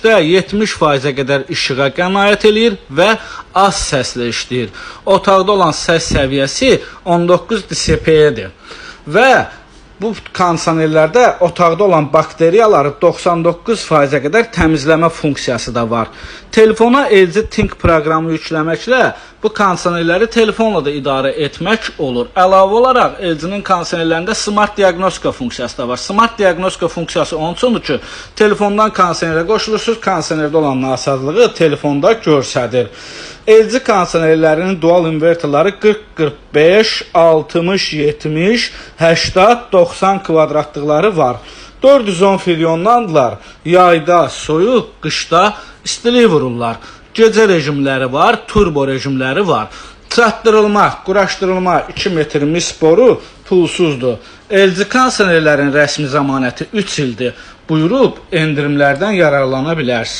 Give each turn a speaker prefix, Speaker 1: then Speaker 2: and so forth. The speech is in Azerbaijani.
Speaker 1: gücdə 70%-ə qədər işığa qənaət eləyir və az səslə işləyir. Otaqda olan səs səviyyəsi 19 dB-dir və bu kondisionerlərdə otaqda olan bakteriyaları 99%-ə qədər təmizləmə funksiyası da var. Telefona LG Think proqramı yükləməklə bu kondisionerləri telefonla da idarə etmək olur. Əlavə olaraq LG-nin kondisionerlərində Smart Diagnostika funksiyası da var. Smart Diagnostika funksiyası onun üçündür ki, telefondan kondisionerə qoşulursunuz, kondisionerdə olan nasazlığı telefonda göstərir. LG kondisionerlərinin dual invertorları 40-45, 60-70, 80-90 kvadratlıqları var. 410 filyondandırlar. Yayda soyuq, qışda istilik vururlar. Gecə rejimləri var, turbo rejimləri var. Çatdırılma, quraşdırılma 2 metr mis boru pulsuzdur. LG kondisionerlərin rəsmi zəmanəti 3 ildir. Buyurub endirimlərdən yararlana bilərsiniz.